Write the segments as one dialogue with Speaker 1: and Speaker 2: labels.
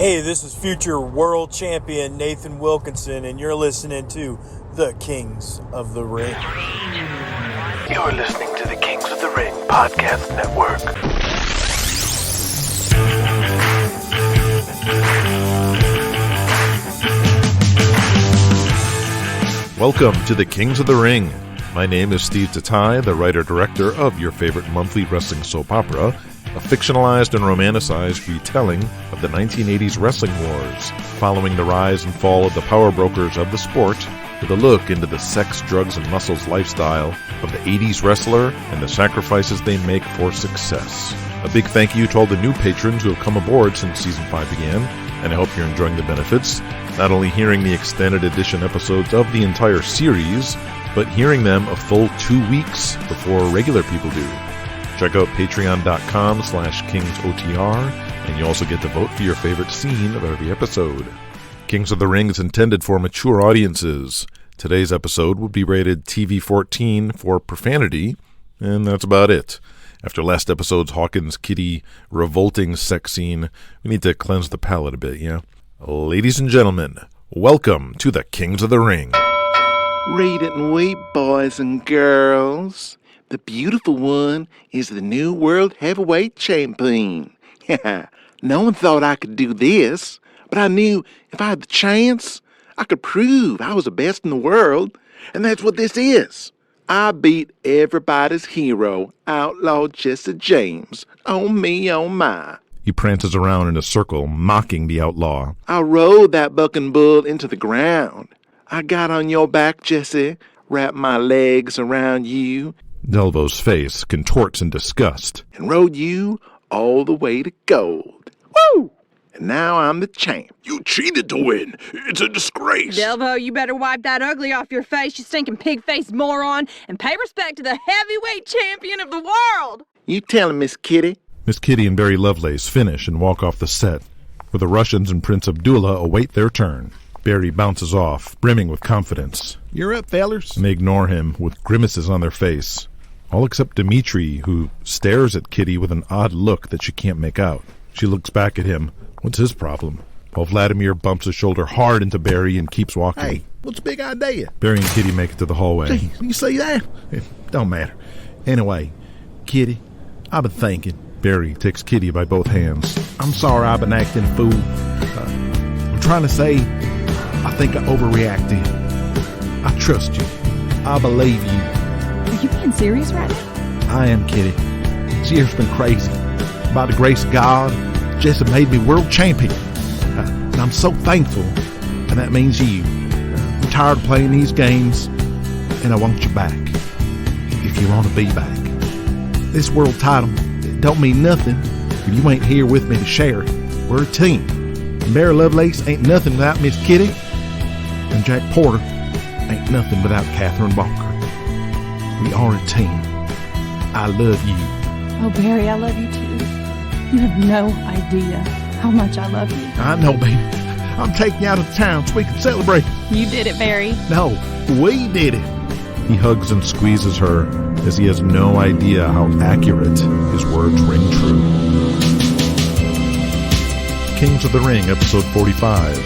Speaker 1: Hey, this is future world champion Nathan Wilkinson, and you're listening to The Kings of the Ring.
Speaker 2: You're listening to the Kings of the Ring Podcast Network.
Speaker 3: Welcome to the Kings of the Ring. My name is Steve Tatai, the writer-director of your favorite monthly wrestling soap opera, a fictionalized and romanticized retelling of the 1980s wrestling wars, following the rise and fall of the power brokers of the sport, with a look into the sex, drugs, and muscles lifestyle of the 80s wrestler and the sacrifices they make for success. A big thank you to all the new patrons who have come aboard since Season 5 began, and I hope you're enjoying the benefits, not only hearing the extended edition episodes of the entire series, but hearing them a full 2 weeks before regular people do. Check out patreon.com/KingsOTR, and you also get to vote for your favorite scene of every episode. Kings of the Ring is intended for mature audiences. Today's episode will be rated TV-14 for profanity, and that's about it. After last episode's Hawkins Kitty revolting sex scene, we need to cleanse the palate a bit, yeah? Ladies and gentlemen, welcome to the Kings of the Ring.
Speaker 4: Read it and weep, boys and girls. The beautiful one is the new world heavyweight champion. No one thought I could do this, but I knew if I had the chance, I could prove I was the best in the world, and that's what this is. I beat everybody's hero, Outlaw Jesse James. Oh me, oh my.
Speaker 3: He prances around in a circle, mocking the outlaw.
Speaker 4: I rode that bucking bull into the ground. I got on your back, Jesse, wrapped my legs around you,
Speaker 3: Delvo's face contorts in disgust,
Speaker 4: and rode you all the way to gold. Woo! And now I'm the champ.
Speaker 5: You cheated to win. It's a disgrace.
Speaker 6: Delvo, you better wipe that ugly off your face, you stinking pig-faced moron, and pay respect to the heavyweight champion of the world.
Speaker 4: You tell him, Miss Kitty.
Speaker 3: Miss Kitty and Barry Lovelace finish and walk off the set, where the Russians and Prince Abdullah await their turn. Barry bounces off, brimming with confidence.
Speaker 7: You're up, fellers.
Speaker 3: And they ignore him with grimaces on their face, all except Dimitri, who stares at Kitty with an odd look that she can't make out. She looks back at him. What's his problem? While Vladimir bumps his shoulder hard into Barry and keeps walking.
Speaker 7: Hey, what's the big idea?
Speaker 3: Barry and Kitty make it to the hallway.
Speaker 7: Gee, you see that?
Speaker 3: It don't matter. Anyway, Kitty, I've been thinking. Barry takes Kitty by both hands.
Speaker 7: I'm sorry I've been acting a fool. I'm trying to say I think I overreacted. I trust you. I believe you.
Speaker 6: Are you being serious right now?
Speaker 7: I am, Kitty. This year's been crazy. By the grace of God, Jesse made me world champion. And I'm so thankful. And that means you. I'm tired of playing these games, and I want you back. If you want to be back. This world title, it don't mean nothing if you ain't here with me to share it. We're a team. And Barry Lovelace ain't nothing without Miss Kitty. And Jack Porter ain't nothing without Catherine Walker. We are a team. I love you.
Speaker 6: Oh, Barry, I love you too. You have no idea how much I love you.
Speaker 7: I know, baby. I'm taking you out of town so we can celebrate.
Speaker 6: You did it, Barry.
Speaker 7: No, we did it.
Speaker 3: He hugs and squeezes her as he has no idea how accurate his words ring true. Kings of the Ring, Episode 45,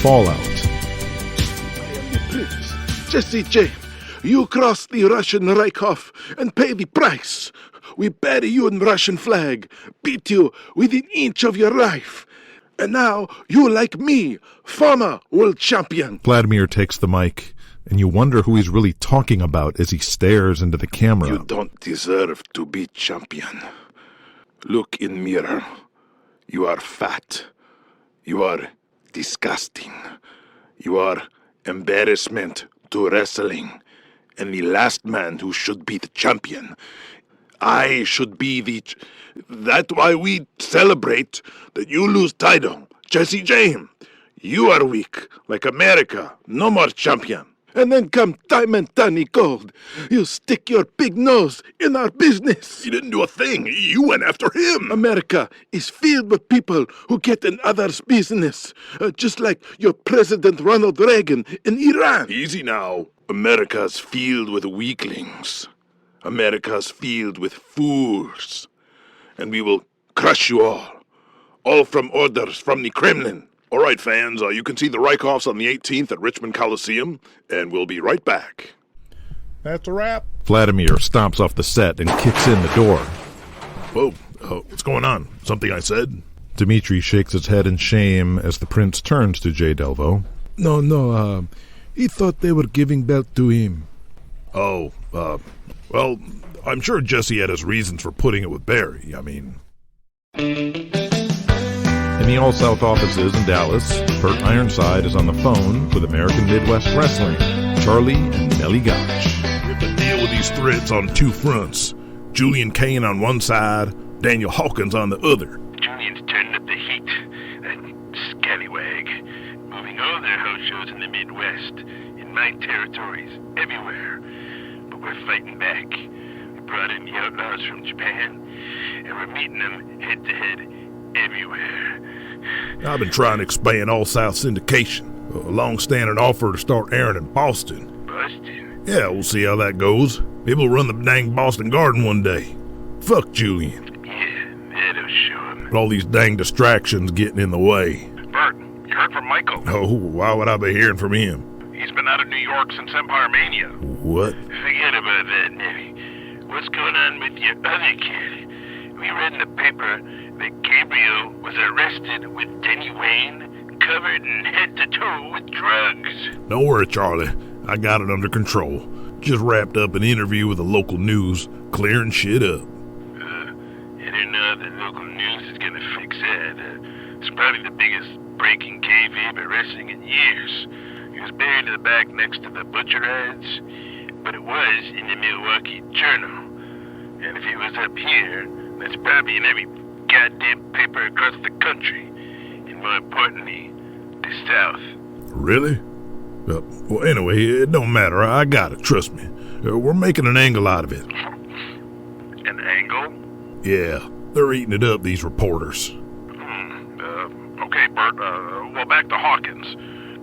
Speaker 3: Fallout.
Speaker 4: Jesse James, you crossed the Russian Rykoff and pay the price. We bury you in Russian flag, beat you within an inch of your life. And now you, like me, former world champion.
Speaker 3: Vladimir takes the mic, and you wonder who he's really talking about as he stares into the camera.
Speaker 5: You don't deserve to be champion. Look in mirror. You are fat. You are disgusting. You are embarrassment to wrestling. And the last man who should be the champion. I should be the... That's why we celebrate that you lose title. Jesse James, you are weak, like America. No more champion.
Speaker 4: And then come Diamond Danny Gold. You stick your big nose in our business.
Speaker 5: He didn't do a thing. You went after him.
Speaker 4: America is filled with people who get in others' business. Just like your President Ronald Reagan in Iran.
Speaker 5: Easy now. America's filled with weaklings. America's filled with fools. And we will crush you all. all from orders from the Kremlin. All right, fans, you can see the Rykoffs on the 18th at Richmond Coliseum, and we'll be right back.
Speaker 3: That's a wrap. Vladimir stomps off the set and kicks in the door.
Speaker 5: Whoa, what's going on? Something I said?
Speaker 3: Dmitri shakes his head in shame as the prince turns to J. Delvo.
Speaker 7: No, he thought they were giving belt to him.
Speaker 5: Oh, well, I'm sure Jesse had his reasons for putting it with Barry. I mean...
Speaker 3: In the All-South offices in Dallas, Burt Ironside is on the phone with American Midwest Wrestling, Charlie and Nellie Gotch.
Speaker 5: We have to deal with these threats on two fronts. Julian Cain on one side, Daniel Hawkins on the other.
Speaker 2: Julian's turning up the heat. That scallywag. Moving all their house shows in the Midwest, in my territories, everywhere. But we're fighting back. We brought in the Outlaws from Japan, and we're meeting them head-to-head everywhere.
Speaker 5: I've been trying to expand All-South syndication. A long-standing offer to start airing in Boston.
Speaker 2: Boston?
Speaker 5: Yeah, we'll see how that goes. Maybe we'll run the dang Boston Garden one day. Fuck Julian.
Speaker 2: Yeah, that'll show him.
Speaker 5: But all these dang distractions getting in the way.
Speaker 2: Burt, you heard from Michael?
Speaker 5: Oh, why would I be hearing from him?
Speaker 2: He's been out of New York since Empire Mania.
Speaker 5: What?
Speaker 2: Forget about that, Nelly. What's going on with your other kid? We read in the paper that Gabriel was arrested with Denny Wayne, covered in head to toe with drugs.
Speaker 5: Don't worry, Charlie. I got it under control. Just wrapped up an interview with the local news, clearing shit up.
Speaker 2: I don't know if the local news is gonna fix that. It's probably the biggest breaking kayfabe of wrestling in years. He was buried in the back next to the butcher ads, but it was in the Milwaukee Journal. And if he was up here, that's probably in every goddamn paper across the country. And more importantly, the South.
Speaker 5: Really? Well, anyway, it don't matter. I got it, trust me. We're making an angle out of it.
Speaker 2: An angle?
Speaker 5: Yeah, they're eating it up, these reporters.
Speaker 2: Okay, Burt, well, back to Hawkins.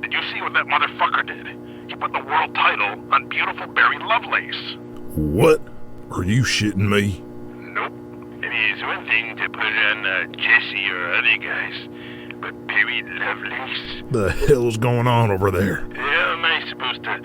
Speaker 2: Did you see what that motherfucker did? He put the world title on beautiful Barry Lovelace.
Speaker 5: What? Are you shitting me?
Speaker 2: Nope. It is one thing to put it on Jesse or other guys, but Barry Lovelace?
Speaker 5: The hell's going on over there?
Speaker 2: How am I supposed to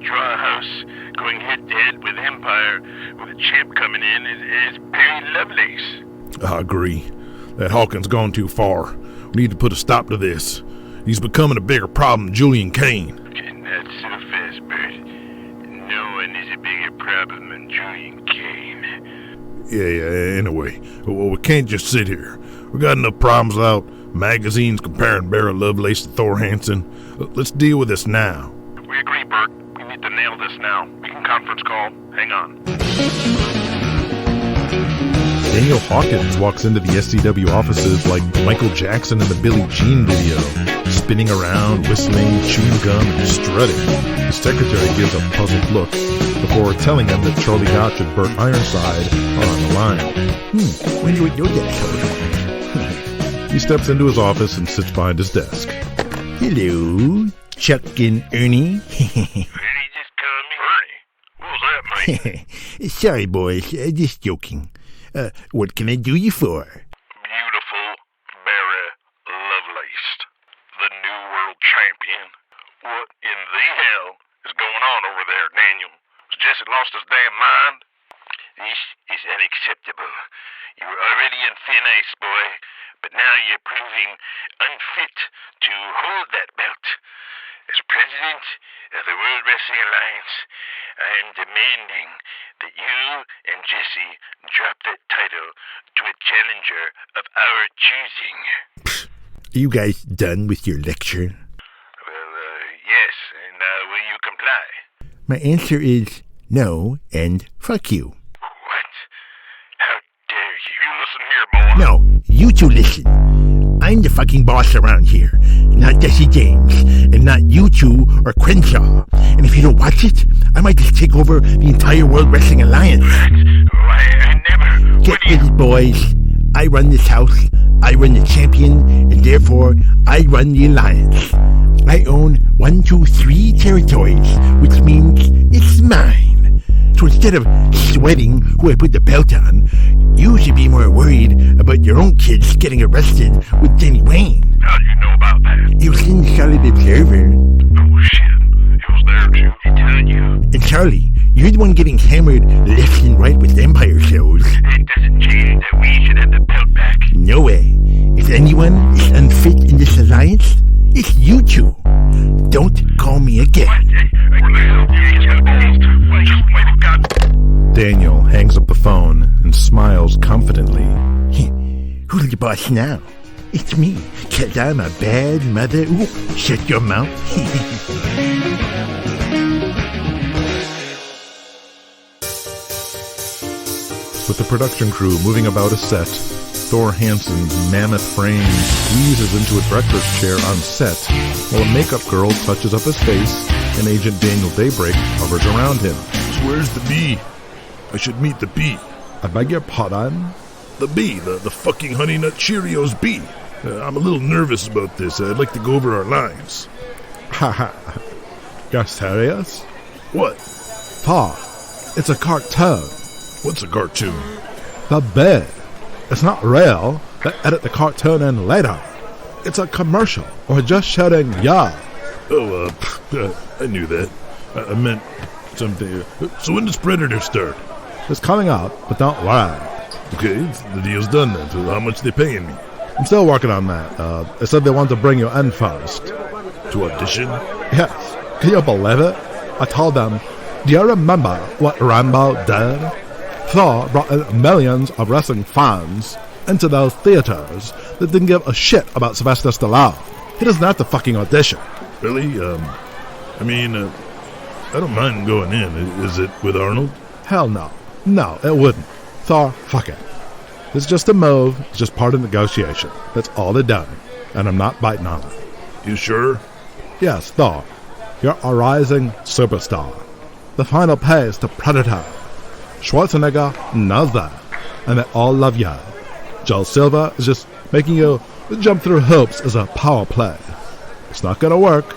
Speaker 2: draw a house going head-to-head with Empire with a champ coming in as Barry Lovelace?
Speaker 5: I agree. That Hawkins gone too far. We need to put a stop to this. He's becoming a bigger problem than Julian Cain.
Speaker 2: Not so fast, Burt. No one is a bigger problem than Julian Cain.
Speaker 5: Yeah, anyway. Well, we can't just sit here. We got enough problems without magazines comparing Barry Lovelace to Thor Hansen. Let's deal with this now.
Speaker 2: We agree, Burt. We need to nail this now. We can conference call. Hang on.
Speaker 3: Daniel Hawkins walks into the SCW offices like Michael Jackson in the Billie Jean video, spinning around, whistling, chewing gum, and strutting. The secretary gives a puzzled look before telling him that Charlie Gotch and Burt Ironside are on the line.
Speaker 7: When you would know that,
Speaker 3: He steps into his office and sits behind his desk.
Speaker 7: Hello, Chuck and Ernie.
Speaker 2: Ernie just called me. Ernie? What was that, mate?
Speaker 7: Sorry, boys, just joking. What can I do you for?
Speaker 2: Beautiful Barry Lovelace, the new world champion. What in the hell is going on over there, Daniel? Has Jesse lost his damn mind? This is unacceptable. You were already in thin ice, boy, but now you're proving unfit to hold that belt. As president of the World Wrestling Alliance, I am demanding that you and Jesse drop that title to a challenger of our choosing.
Speaker 7: Are you guys done with your lecture?
Speaker 2: Well, yes, and will you comply?
Speaker 7: My answer is no, and fuck you.
Speaker 2: What? How dare you? You listen here, boy.
Speaker 7: No, you two listen. I'm the fucking boss around here, not Jesse James, and not you two or Crenshaw. And if you don't watch it, I might just take over the entire World Wrestling Alliance.
Speaker 2: I never...
Speaker 7: Get with it, boys. I run this house, I run the champion, and therefore, I run the Alliance. I own 1, 2, 3 territories, which means it's mine. So instead of sweating who I put the belt on, you should be more worried about your own kids getting arrested with Denny Wayne.
Speaker 2: How do you know about that?
Speaker 7: It was in Solid Observer.
Speaker 2: Oh, shit. It was there, too. He telling you?
Speaker 7: And Charlie, you're the one getting hammered left and right with Empire shows.
Speaker 2: It doesn't change that we should have the belt back.
Speaker 7: No way. If anyone is unfit in this alliance, it's you two. Don't call me again.
Speaker 3: Daniel hangs up the phone and smiles confidently.
Speaker 7: Who's the boss now? It's me, 'cause I'm a bad mother. Ooh, shut your mouth.
Speaker 3: With the production crew moving about a set, Thor Hansen's mammoth frame squeezes into a breakfast chair on set, while a makeup girl touches up his face and Agent Daniel Daybreak hovers around him.
Speaker 5: So where's the bee? I should meet the bee.
Speaker 3: I beg your pardon?
Speaker 5: The bee, the fucking Honey Nut Cheerios bee. I'm a little nervous about this. I'd like to go over our lines.
Speaker 3: Haha. You're serious?
Speaker 5: What?
Speaker 3: Thor, it's a cartoon.
Speaker 5: What's a cartoon?
Speaker 3: The bed. It's not real. They edit the cartoon in later. It's a commercial. Or just shouting, yeah.
Speaker 5: Oh, I knew that. I meant something. So when does Predator start?
Speaker 3: It's coming up, but don't worry.
Speaker 5: Okay, the deal's done then. So how much they paying me?
Speaker 3: I'm still working on that. They said they want to bring you in first.
Speaker 5: To audition?
Speaker 3: Yes. Can you believe it? I told them, do you remember what Rambo did? Thor brought in millions of wrestling fans into those theaters that didn't give a shit about Sylvester Stallone. He doesn't have to fucking audition.
Speaker 5: Really? I don't mind going in. Is it with Arnold?
Speaker 3: Hell no. No, it wouldn't. Thor, fuck it. It's just a move. It's just part of negotiation. That's all they're doing. And I'm not biting on it.
Speaker 5: You sure?
Speaker 3: Yes, Thor. You're a rising superstar. The final pay is to Predator. Schwarzenegger knows that. And they all love you. Joel Silver is just making you jump through hoops as a power play. It's not gonna work.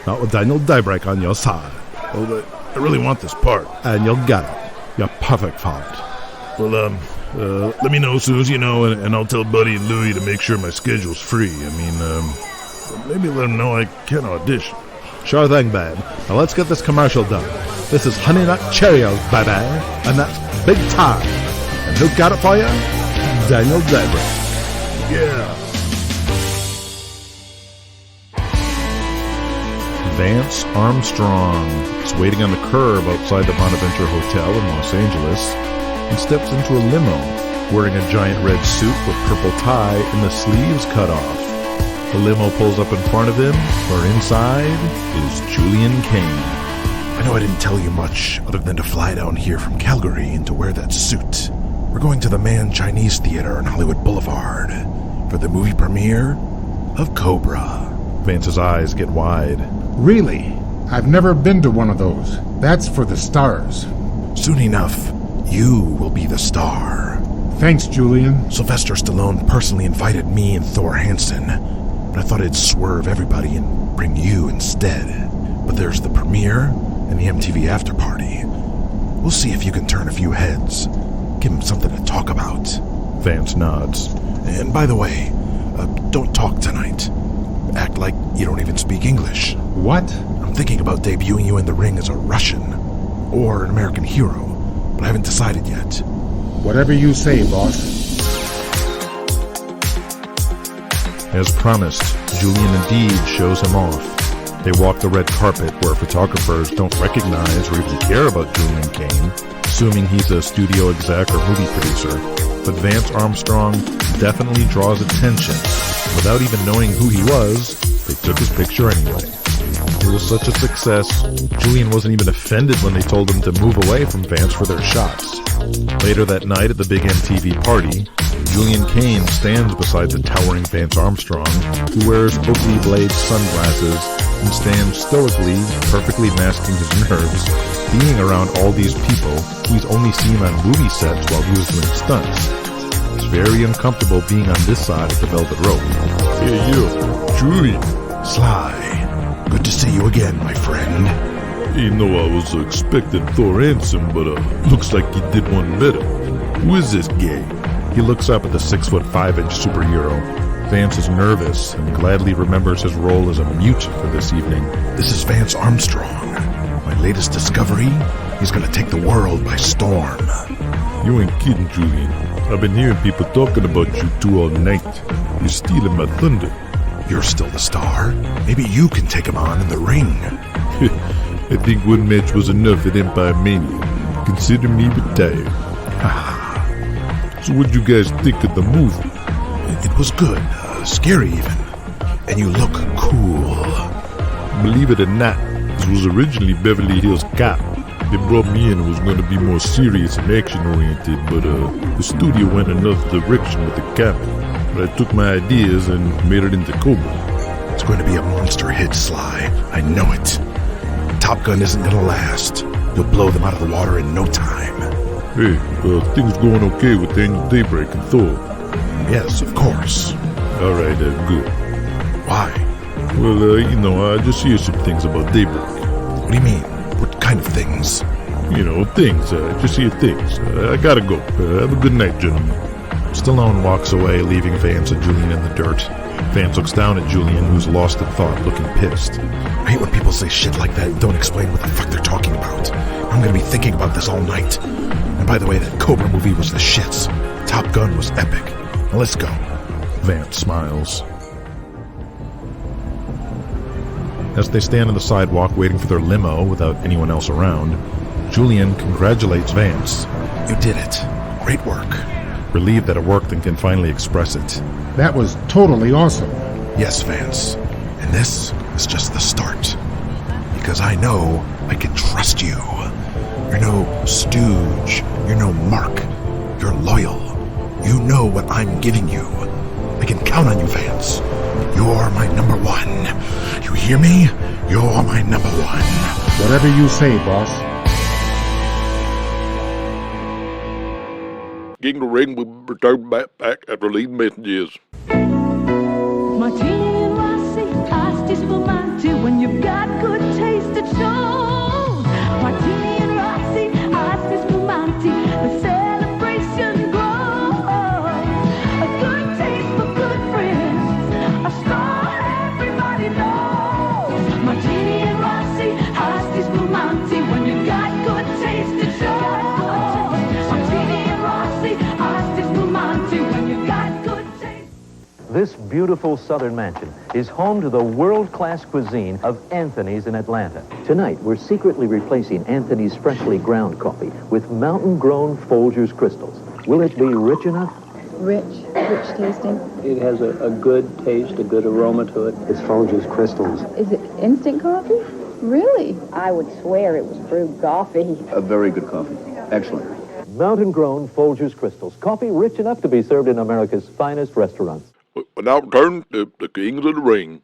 Speaker 3: Not with Daniel Daybreak on your side.
Speaker 5: Well, I really want this part.
Speaker 3: And you'll get it. You're perfect for it.
Speaker 5: Well, let me know as soon as you know, and I'll tell Buddy and Louie to make sure my schedule's free. Maybe let them know I can audition.
Speaker 3: Sure thing, babe. Now let's get this commercial done. This is Honey Nut Cheerios, baby. And that's big time. And who got it for you? Daniel Daybreak.
Speaker 5: Yeah.
Speaker 3: Vance Armstrong is waiting on the curb outside the Bonaventure Hotel in Los Angeles and steps into a limo wearing a giant red suit with purple tie and the sleeves cut off. The limo pulls up in front of him, where inside is Julian Cain.
Speaker 8: I know I didn't tell you much other than to fly down here from Calgary and to wear that suit. We're going to the Man Chinese Theater on Hollywood Boulevard for the movie premiere of Cobra.
Speaker 3: Vance's eyes get wide.
Speaker 9: Really? I've never been to one of those. That's for the stars.
Speaker 8: Soon enough, you will be the star.
Speaker 9: Thanks, Julian.
Speaker 8: Sylvester Stallone personally invited me and Thor Hansen, but I thought I'd swerve everybody and bring you instead. But there's the premiere and the MTV after party. We'll see if you can turn a few heads. Give them something to talk about.
Speaker 3: Vance nods.
Speaker 8: And by the way, don't talk tonight. Act like you don't even speak English.
Speaker 9: What?
Speaker 8: I'm thinking about debuting you in the ring as a Russian or an American hero, but I haven't decided yet.
Speaker 9: Whatever you say, boss.
Speaker 3: As promised, Julian indeed shows him off. They walk the red carpet where photographers don't recognize or even care about Julian Cain, assuming he's a studio exec or movie producer. But Vance Armstrong definitely draws attention. Without even knowing who he was, they took his picture anyway. It was such a success, Julian wasn't even offended when they told him to move away from Vance for their shots. Later that night at the big MTV party, Julian Cain stands beside the towering Vance Armstrong, who wears Oakley Blade sunglasses and stands stoically, perfectly masking his nerves, being around all these people who he's only seen on movie sets while he was doing stunts. It's very uncomfortable being on this side of the velvet rope.
Speaker 5: Hey, you, Julian.
Speaker 8: Sly, good to see you again, my friend.
Speaker 3: I was expecting Thor Hansen, but looks like you did one better. Who is this guy? He looks up at the 6'5" superhero. Vance is nervous and gladly remembers his role as a mute for this evening.
Speaker 8: This is Vance Armstrong. My latest discovery, he's gonna take the world by storm.
Speaker 3: You ain't kidding, Julian. I've been hearing people talking about you two all night. You're stealing my thunder.
Speaker 8: You're still the star. Maybe you can take him on in the ring.
Speaker 3: I think one match was enough at Empire Mania. Consider me retired. So what'd you guys think of the movie?
Speaker 8: It was good. Scary even. And you look cool.
Speaker 3: Believe it or not, this was originally Beverly Hills Cop. They brought me in and was going to be more serious and action-oriented, but the studio went another direction with the camera. But I took my ideas and made it into Cobra.
Speaker 8: It's going to be a monster hit, Sly. I know it. Top Gun isn't going to last. You'll blow them out of the water in no time.
Speaker 3: Hey, things going okay with Daniel Daybreak and Thor?
Speaker 8: Yes, of course.
Speaker 3: All right, good.
Speaker 8: Why?
Speaker 3: Well, I just hear some things about Daybreak.
Speaker 8: What do you mean? What kind of things?
Speaker 3: Things. Just hear things. I gotta go. Have a good night, gentlemen.
Speaker 7: Stallone walks away, leaving Vance and Julian in the dirt. Vance looks down at Julian, who's lost in thought, looking pissed.
Speaker 8: I hate when people say shit like that and don't explain what the fuck they're talking about. I'm gonna be thinking about this all night. And by the way, that Cobra movie was the shits. Top Gun was epic. Now let's go.
Speaker 7: Vance smiles. As they stand on the sidewalk waiting for their limo without anyone else around, Julian congratulates Vance.
Speaker 8: You did it. Great work.
Speaker 7: Relieved that it worked and can finally express it.
Speaker 9: That was totally awesome.
Speaker 8: Yes, Vance. And this is just the start. Because I know I can trust you. You're no stooge. You're no mark. You're loyal. You know what I'm giving you. I can count on you, Vance. You're my number one. You hear me? You're my number one.
Speaker 9: Whatever you say, boss.
Speaker 5: Getting the ring will return back after leaving messages.
Speaker 10: Martini and Rossi, iced is spumante. When you've got good taste, it shows. Martini and Rossi, iced is spumante. The celebration grows. A good taste for good friends. A star everybody knows. Martini and Rossi, iced is spumante. When you've got good taste, it shows. Martini and Rossi, iced is spumante. When you've got good taste.
Speaker 11: This beautiful southern mansion is home to the world-class cuisine of Anthony's in Atlanta. Tonight, we're secretly replacing Anthony's freshly ground coffee with mountain-grown Folgers crystals. Will it be rich enough?
Speaker 12: Rich tasting.
Speaker 13: It has a good taste, a good aroma to it. It's Folgers crystals.
Speaker 12: Is it instant coffee? Really? I would swear it was brewed coffee.
Speaker 13: A very good coffee. Excellent.
Speaker 11: Mountain-grown Folgers crystals. Coffee rich enough to be served in America's finest restaurants.
Speaker 5: Now return to the Kings of the Ring.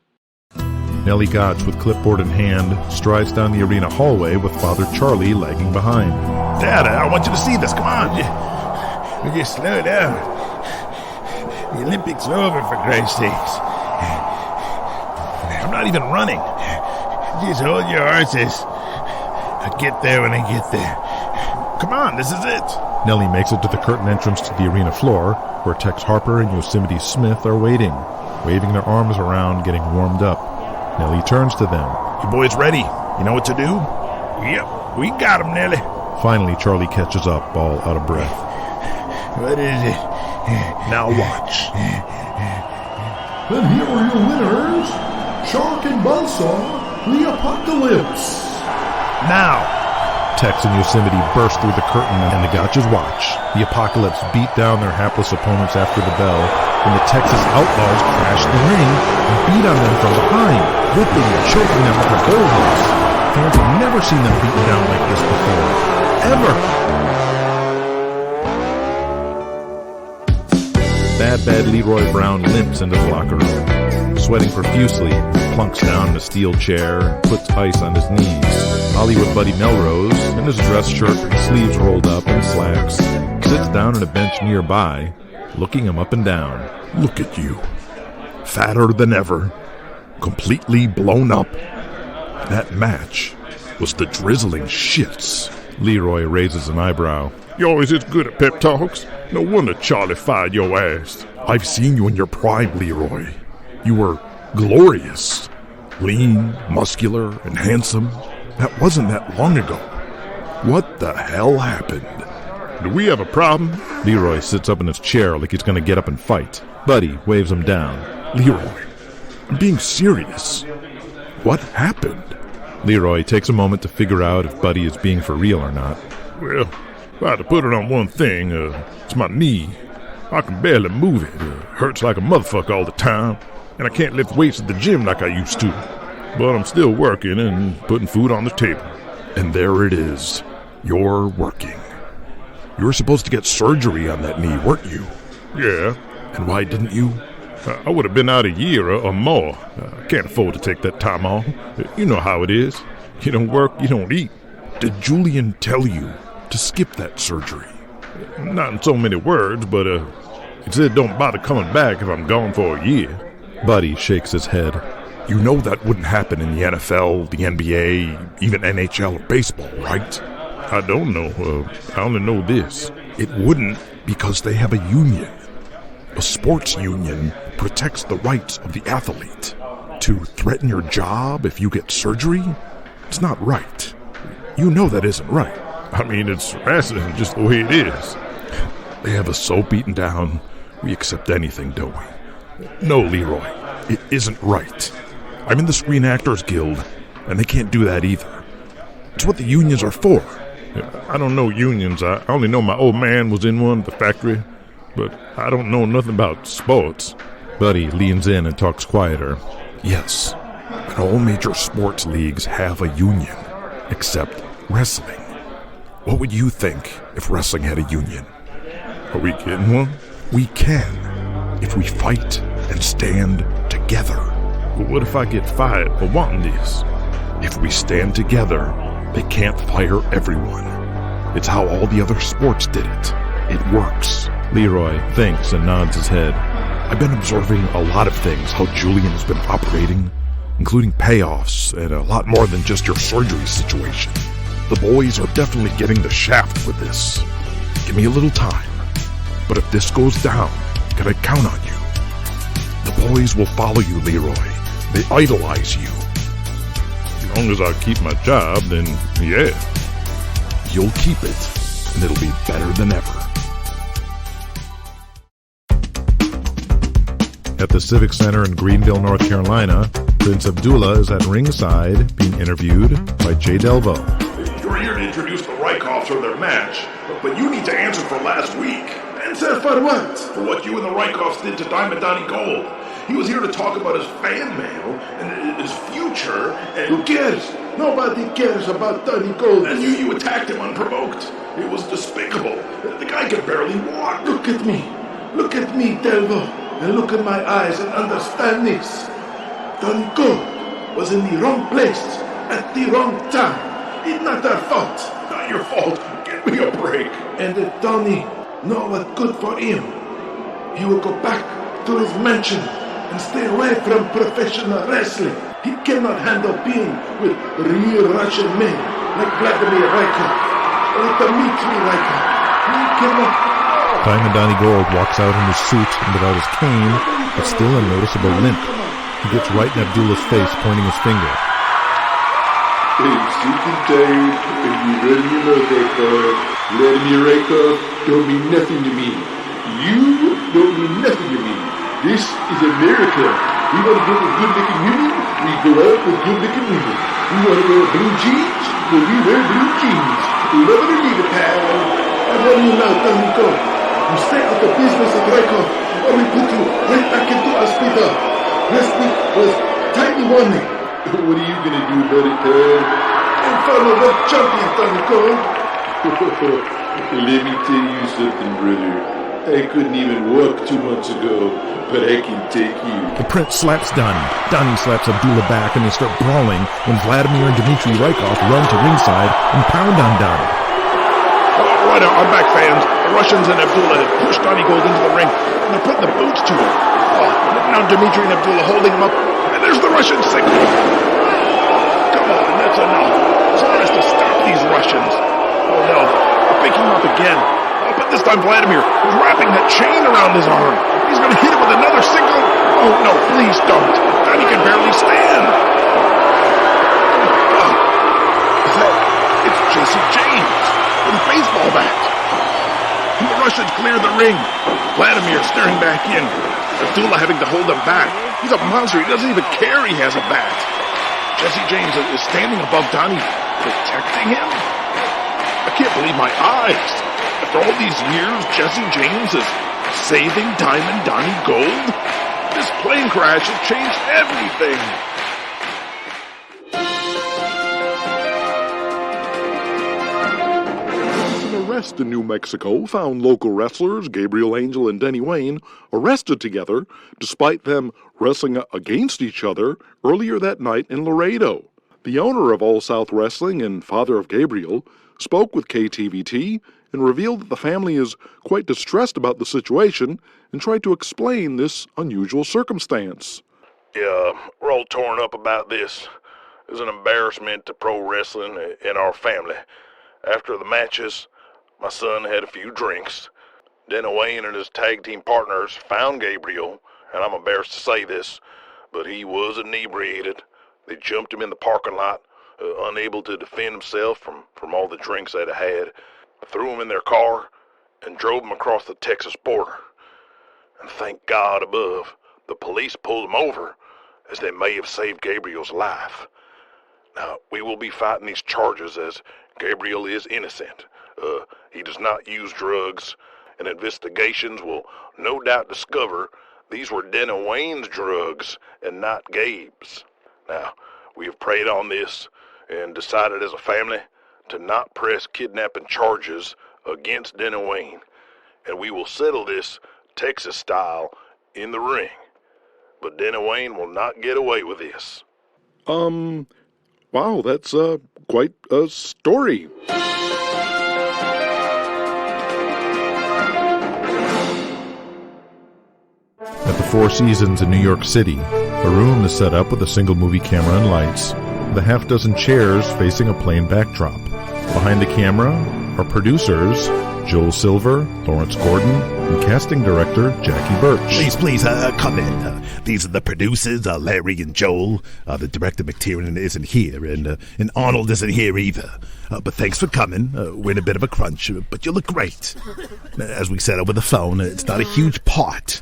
Speaker 7: Nellie Gotch, with clipboard in hand, strides down the arena hallway with Father Charlie lagging behind.
Speaker 8: Dad, I want you to see this. Come on. Will you slow down? The Olympics are over, for Christ's sakes. I'm not even running. Just hold your horses. I'll get there when I get there. Come on, this is it.
Speaker 7: Nellie makes it to the curtain entrance to the arena floor, where Tex Harper and Yosemite Smith are waiting, waving their arms around, getting warmed up. Nellie turns to them.
Speaker 8: You boys ready? You know what to do? Yep, we got him, Nellie.
Speaker 7: Finally, Charlie catches up, all out of breath.
Speaker 8: What is it?
Speaker 7: Now watch.
Speaker 14: And here are your winners, Shark and Buzzsaw, the Apocalypse.
Speaker 7: Now! Tex and Yosemite burst through the curtain and the Gotches watch. The Apocalypse beat down their hapless opponents after the bell when the Texas Outlaws crashed the ring and beat on them from behind, whipping and choking them with their bullhorns. Fans have never seen them beaten down like this before. Ever! Bad Leroy Brown limps into the locker room. Sweating profusely, plunks down in a steel chair and puts ice on his knees. Hollywood Buddy Melrose, in his dress shirt, sleeves rolled up and slacks, sits down on a bench nearby, looking him up and down.
Speaker 8: Look at you. Fatter than ever. Completely blown up. That match, was the drizzling shits.
Speaker 3: Leroy raises an eyebrow.
Speaker 5: You always is good at pep talks. No wonder Charlie fired your ass.
Speaker 8: I've seen you in your prime, Leroy. You were glorious. Lean, muscular, and handsome. That wasn't that long ago. What the hell happened?
Speaker 5: Do we have a problem?
Speaker 3: Leroy sits up in his chair like he's going to get up and fight. Buddy waves him down.
Speaker 8: Leroy, I'm being serious. What happened?
Speaker 3: Leroy takes a moment to figure out if Buddy is being for real or not.
Speaker 5: Well, if I had to put it on one thing, it's my knee. I can barely move it. It hurts like a motherfucker all the time, and I can't lift weights at the gym like I used to. But I'm still working and putting food on the table.
Speaker 8: And there it is. You're working. You were supposed to get surgery on that knee, weren't you?
Speaker 5: Yeah.
Speaker 8: And why didn't you?
Speaker 5: I would have been out a year or more. I can't afford to take that time off. You know how it is. You don't work, you don't eat.
Speaker 8: Did Julian tell you to skip that surgery?
Speaker 5: Not in so many words, but he said don't bother coming back if I'm gone for a year.
Speaker 3: Buddy shakes his head.
Speaker 8: You know that wouldn't happen in the NFL, the NBA, even NHL or baseball, right?
Speaker 5: I don't know. I only know this.
Speaker 8: It wouldn't because they have a union. A sports union protects the rights of the athlete. To threaten your job if you get surgery? It's not right. You know that isn't right.
Speaker 5: I mean, it's wrestling just the way it is.
Speaker 8: They have us so beaten down, we accept anything, don't we? No, Leroy, it isn't right. I'm in the Screen Actors Guild, and they can't do that either. It's what the unions are for.
Speaker 5: I don't know unions. I only know my old man was in one at the factory, but I don't know nothing about sports.
Speaker 3: Buddy leans in and talks quieter.
Speaker 8: Yes, and all major sports leagues have a union, except wrestling. What would you think if wrestling had a union?
Speaker 5: Are we getting one?
Speaker 8: We can, if we fight and stand together.
Speaker 5: But what if I get fired for wanting this?
Speaker 8: If we stand together, they can't fire everyone. It's how all the other sports did it. It works.
Speaker 3: Leroy thinks and nods his head.
Speaker 8: I've been observing a lot of things, how Julian has been operating, including payoffs and a lot more than just your surgery situation. The boys are definitely getting the shaft with this. Give me a little time. But if this goes down, can I count on you? The boys will follow you, Leroy. They idolize you.
Speaker 5: As long as I keep my job, then yeah.
Speaker 8: You'll keep it, and it'll be better than ever.
Speaker 3: At the Civic Center in Greenville, North Carolina, Prince Abdullah is at ringside being interviewed by Jay Delvo.
Speaker 5: You're here to introduce the Rykoffs or their match, but you need to answer for last week.
Speaker 15: Answer for what?
Speaker 5: For what you and the Rykoffs did to Diamond Donnie Gold. He was here to talk about his fan mail and his future, and...
Speaker 15: Who cares? Nobody cares about Donnie Gold.
Speaker 5: And you attacked him unprovoked. It was despicable. The guy could barely walk.
Speaker 15: Look at me. Look at me, Delvo. And look in my eyes and understand this. Donnie Gold was in the wrong place at the wrong time. It's not our fault.
Speaker 5: Not your fault. Give me a break.
Speaker 15: And if Donnie know what's good for him, he will go back to his mansion and stay away from professional wrestling. He cannot handle being with real Russian men like Vladimir Rykoff or like Dmitry Rykoff. He cannot.
Speaker 3: Diamond Donnie Gold walks out in his suit and without his cane, but still a noticeable limp. He gets right in Abdullah's face, pointing his finger.
Speaker 15: I'm sick and tired of you running your mouth that far. Vladimir Rykoff don't mean nothing to me. You don't mean nothing to me. This is America. We want to go with good-looking women, we go out with good-looking women. We want to wear blue jeans, well, we wear blue jeans. Love it or leave it, pal. I run you now, Donnie Gold. You stay out of business at Rykoff, or we put you right back into hospital. Last week was tiny warning. What are you gonna do about it, pal? I'm follow the champion, Donnie Gold. Let me tell you something, brother. I couldn't even walk 2 months ago, but I can take you.
Speaker 7: The prince slaps Donnie. Donnie slaps Abdullah back, and they start brawling when Vladimir and Dmitry Rykoff run to ringside and pound on Donnie.
Speaker 5: All right, I'm back, fans. The Russians and Abdullah have pushed Donnie Gold into the ring, and they're putting the boots to him. Now Dmitry and Abdullah holding him up, and there's the Russian signal. Come on, that's enough. concussions. Oh no, they're picking him up again. But this time Vladimir is wrapping that chain around his arm. He's going to hit him with another single. Oh no, please don't. Danny can barely stand. Oh God. It's Jesse James with a baseball bat. And the Russians clear the ring. Vladimir staring back in. Abdullah having to hold him back. He's a monster. He doesn't even care he has a bat. Jesse James is standing above Donnie, protecting him. I can't believe my eyes. After all these years, Jesse James is saving Diamond Donnie Gold. This plane crash has changed everything.
Speaker 3: Arrest in New Mexico found local wrestlers Gabriel Angel and Denny Wayne arrested together despite them wrestling against each other earlier that night in Laredo. The owner of All South Wrestling and father of Gabriel spoke with KTVT and revealed that the family is quite distressed about the situation and tried to explain this unusual circumstance.
Speaker 5: Yeah, we're all torn up about this. It's an embarrassment to pro wrestling and our family. After the matches, my son had a few drinks. Denny Wayne and his tag team partners found Gabriel, and I'm embarrassed to say this, but he was inebriated. They jumped him in the parking lot, unable to defend himself from all the drinks they'd had, threw him in their car, and drove him across the Texas border. And thank God above, the police pulled him over, as they may have saved Gabriel's life. Now, we will be fighting these charges as Gabriel is innocent. He does not use drugs, and investigations will no doubt discover these were Denny Wayne's drugs and not Gabe's. Now, we have prayed on this and decided as a family to not press kidnapping charges against Denny Wayne, and we will settle this Texas style in the ring. But Denny Wayne will not get away with this.
Speaker 3: Wow, that's quite a story. At the Four Seasons in New York City, a room is set up with a single movie camera and lights, with a half dozen chairs facing a plain backdrop. Behind the camera are producers Joel Silver, Lawrence Gordon, and casting director Jackie Birch.
Speaker 8: Please, come in. These are the producers, Larry and Joel. The director McTiernan isn't here, and Arnold isn't here either. But thanks for coming. We're in a bit of a crunch, but you look great. As we said over the phone, it's not a huge part,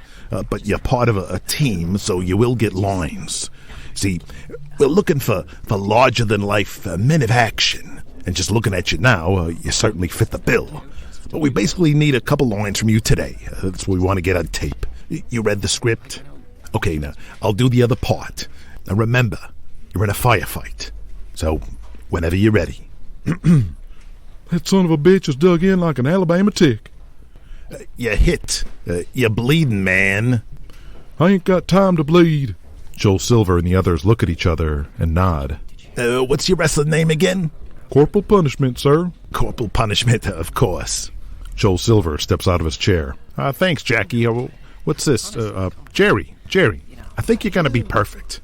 Speaker 8: but you're part of a team, so you will get lines. See, we're looking for larger-than-life men of action. And just looking at you now, you certainly fit the bill. But we basically need a couple lines from you today. That's what we want to get on tape. You read the script? Okay, now, I'll do the other part. Now remember, you're in a firefight. So, whenever you're ready.
Speaker 14: That son of a bitch is dug in like an Alabama tick.
Speaker 8: You're hit. You're bleeding, man.
Speaker 14: I ain't got time to bleed.
Speaker 3: Joel Silver and the others look at each other and nod.
Speaker 8: What's your wrestling name again?
Speaker 14: Corporal Punishment, sir.
Speaker 8: Corporal Punishment, of course.
Speaker 3: Joel Silver steps out of his chair.
Speaker 7: Thanks, Jackie. What's this? Jerry, I think you're going to be perfect.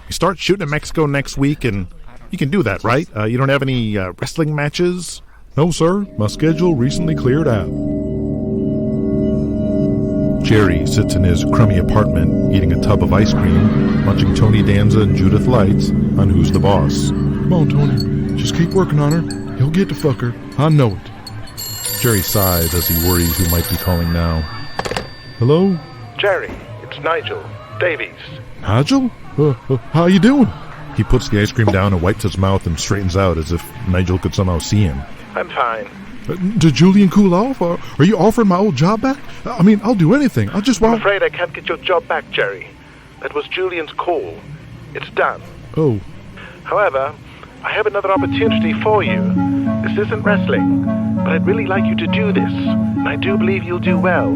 Speaker 7: You start shooting in Mexico next week, and you can do that, right? You don't have any wrestling matches?
Speaker 14: No, sir. My schedule recently cleared out.
Speaker 3: Jerry sits in his crummy apartment, eating a tub of ice cream, watching Tony Danza and Judith Lights on Who's the Boss.
Speaker 14: Come on, Tony. Just keep working on her. He'll get to fuck her. I know it.
Speaker 3: Jerry sighs as he worries who might be calling now.
Speaker 14: Hello?
Speaker 5: Jerry, it's Nigel Davies.
Speaker 14: Nigel? How you doing?
Speaker 3: He puts the ice cream down and wipes his mouth and straightens out as if Nigel could somehow see him.
Speaker 5: I'm fine.
Speaker 14: Did Julian cool off? Or are you offering my old job back? I mean, I'll do anything. I just want...
Speaker 5: I'm afraid I can't get your job back, Jerry. That was Julian's call. It's done.
Speaker 14: Oh.
Speaker 5: However, I have another opportunity for you. This isn't wrestling, but I'd really like you to do this, and I do believe you'll do well.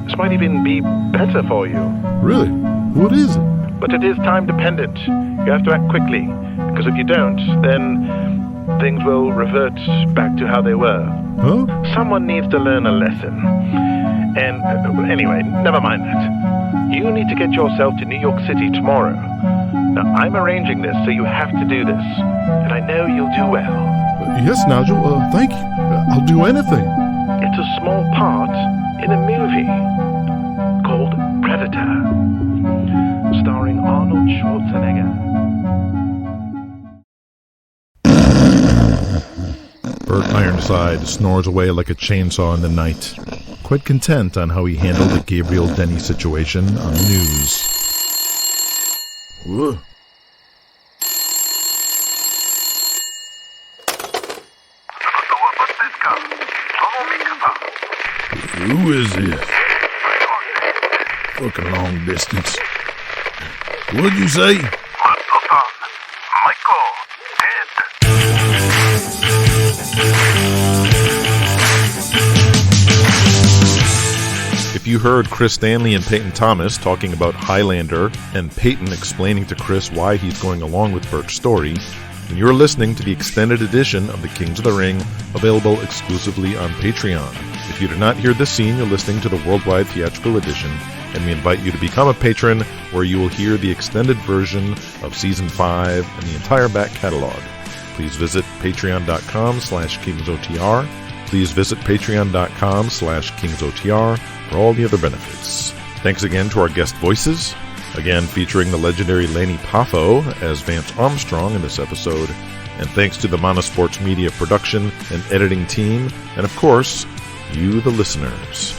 Speaker 5: This might even be better for you.
Speaker 14: Really? What is it?
Speaker 5: But it is time dependent. You have to act quickly, because if you don't, then things will revert back to how they were.
Speaker 14: Huh?
Speaker 5: Someone needs to learn a lesson. And anyway, never mind that. You need to get yourself to New York City tomorrow. Now, I'm arranging this, so you have to do this. And I know you'll do well.
Speaker 14: Yes, Nigel, thank you. I'll do anything.
Speaker 16: It's a small part in a movie called Predator, starring Arnold Schwarzenegger.
Speaker 3: Burt Ironside snores away like a chainsaw in the night, quite content on how he handled the Gabriel Denny situation on the news. Whoa.
Speaker 5: Who is this? Fucking long distance. What'd you say?
Speaker 3: If you heard Criss Stanley and Peyton Thomas talking about Highlander and Peyton explaining to Criss why he's going along with Burt's story, then you're listening to the extended edition of The Kings of the Ring, available exclusively on Patreon. If you did not hear this scene, you're listening to the worldwide theatrical edition, and we invite you to become a patron, where you will hear the extended version of Season 5 and the entire back catalog. Please visit patreon.com/kingsotr. Please visit patreon.com/kingsotr for all the other benefits. Thanks again to our guest voices, again featuring the legendary Laney Poffo as Vance Armstrong in this episode, and thanks to the Monosports Media production and editing team, and of course, you the listeners.